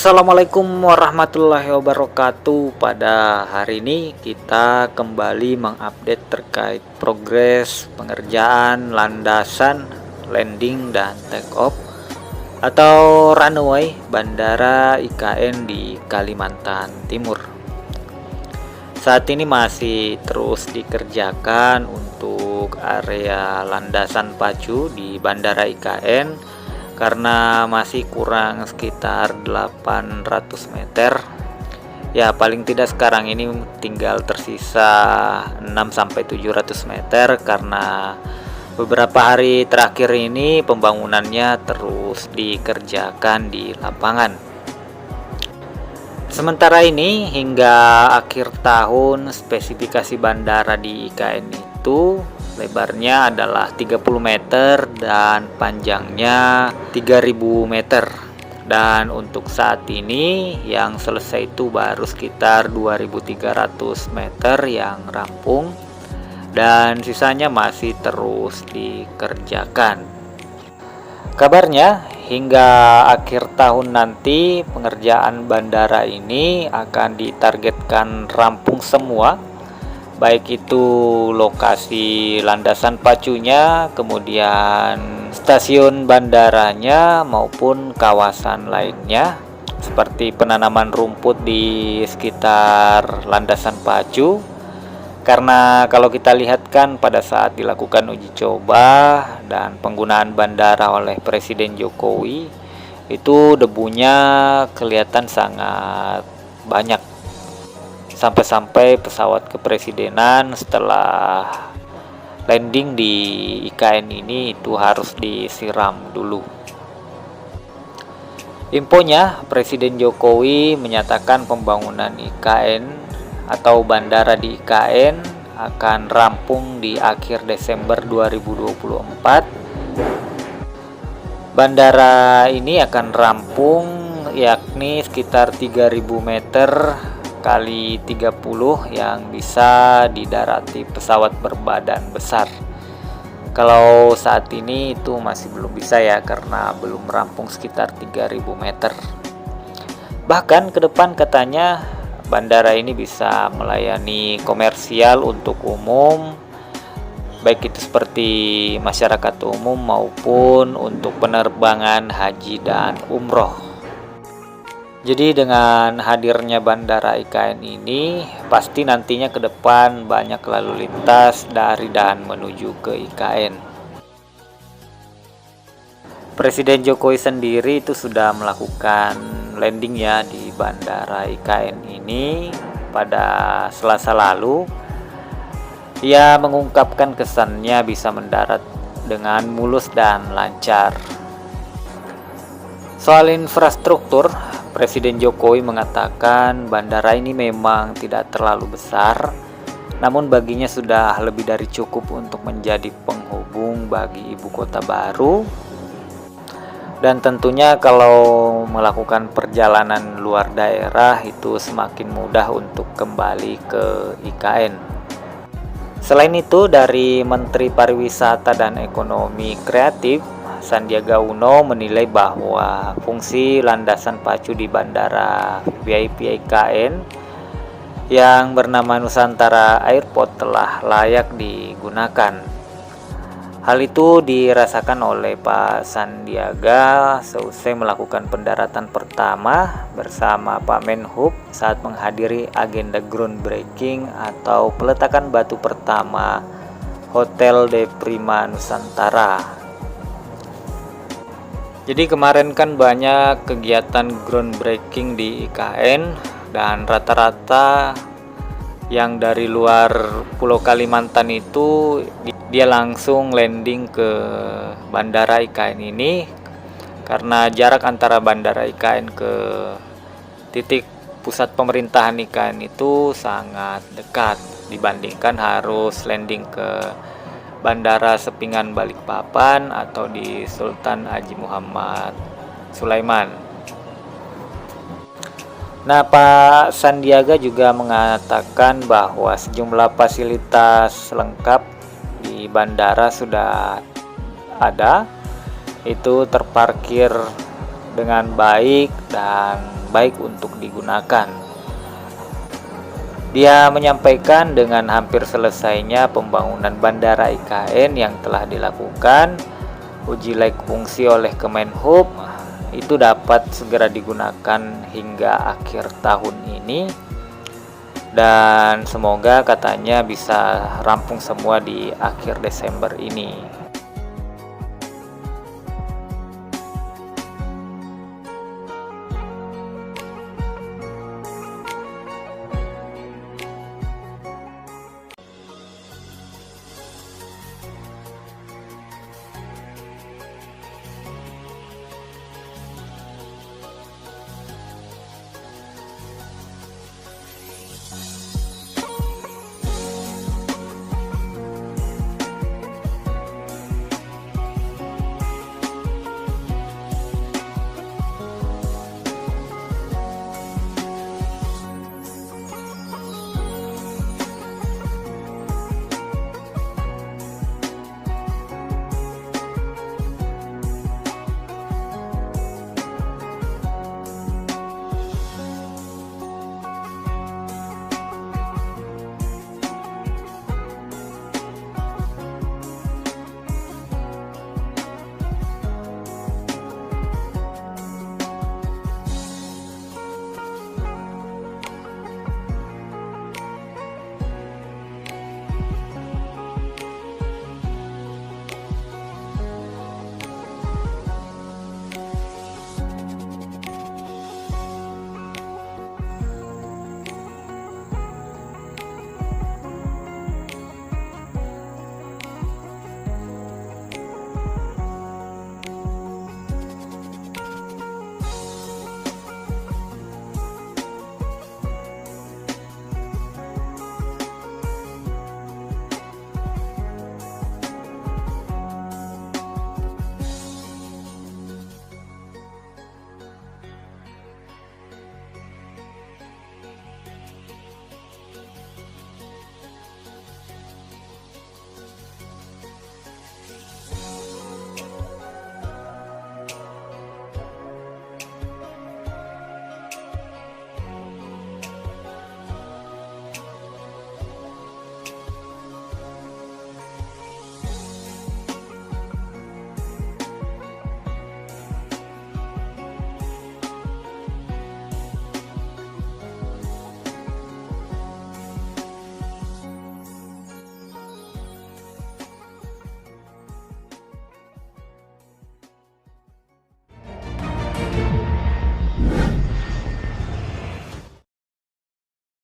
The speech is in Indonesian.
Assalamualaikum warahmatullahi wabarakatuh. Pada hari ini kita kembali mengupdate terkait progres pengerjaan landasan landing dan take off atau runway Bandara IKN di Kalimantan Timur. Saat ini masih terus dikerjakan untuk area landasan pacu di Bandara IKN karena masih kurang sekitar 800 meter. Ya, paling tidak sekarang ini tinggal tersisa 6-700 meter karena beberapa hari terakhir ini pembangunannya terus dikerjakan di lapangan. Sementara ini hingga akhir tahun spesifikasi bandara di IKN itu lebarnya adalah 30 meter dan panjangnya 3000 meter. Dan untuk saat ini yang selesai itu baru sekitar 2300 meter yang rampung dan sisanya masih terus dikerjakan. Kabarnya hingga akhir tahun nanti pengerjaan bandara ini akan ditargetkan rampung semua, baik itu lokasi landasan pacunya, kemudian stasiun bandaranya maupun kawasan lainnya seperti penanaman rumput di sekitar landasan pacu. Karena kalau kita lihat kan pada saat dilakukan uji coba dan penggunaan bandara oleh Presiden Jokowi itu debunya kelihatan sangat banyak. Sampai-sampai pesawat kepresidenan setelah landing di IKN ini itu harus disiram dulu. Infonya, Presiden Jokowi menyatakan pembangunan IKN atau bandara di IKN akan rampung di akhir Desember 2024. Bandara ini akan rampung yakni sekitar 3000 meter kali 30 yang bisa didarati pesawat berbadan besar. Kalau saat ini itu masih belum bisa ya karena belum rampung sekitar 3000 meter. Bahkan ke depan katanya bandara ini bisa melayani komersial untuk umum, baik itu seperti masyarakat umum maupun untuk penerbangan haji dan umroh. Jadi dengan hadirnya bandara IKN ini pasti nantinya ke depan banyak lalu lintas dari dan menuju ke IKN. Presiden Jokowi sendiri itu sudah melakukan landing ya di bandara IKN ini pada Selasa lalu. Ia mengungkapkan kesannya bisa mendarat dengan mulus dan lancar. Soal infrastruktur, Presiden Jokowi mengatakan bandara ini memang tidak terlalu besar, namun baginya sudah lebih dari cukup untuk menjadi penghubung bagi ibu kota baru. Dan tentunya kalau melakukan perjalanan luar daerah itu semakin mudah untuk kembali ke IKN. Selain itu, dari Menteri Pariwisata dan Ekonomi Kreatif, Sandiaga Uno menilai bahwa fungsi landasan pacu di Bandara VIP IKN yang bernama Nusantara Airport telah layak digunakan. Hal itu dirasakan oleh Pak Sandiaga seusai melakukan pendaratan pertama bersama Pak Menhub saat menghadiri agenda groundbreaking atau peletakan batu pertama Hotel De Prima Nusantara. Jadi kemarin kan banyak kegiatan groundbreaking di IKN dan rata-rata yang dari luar Pulau Kalimantan itu dia langsung landing ke Bandara IKN ini karena jarak antara Bandara IKN ke titik pusat pemerintahan IKN itu sangat dekat dibandingkan harus landing ke Bandara Sepingan Balikpapan atau di Sultan Haji Muhammad Sulaiman. Nah, Pak Sandiaga juga mengatakan bahwa sejumlah fasilitas lengkap di bandara sudah ada, itu terparkir dengan baik dan baik untuk digunakan. Dia menyampaikan dengan hampir selesainya pembangunan bandara IKN yang telah dilakukan, uji laik fungsi oleh Kemenhub itu dapat segera digunakan hingga akhir tahun ini, dan semoga katanya bisa rampung semua di akhir Desember ini.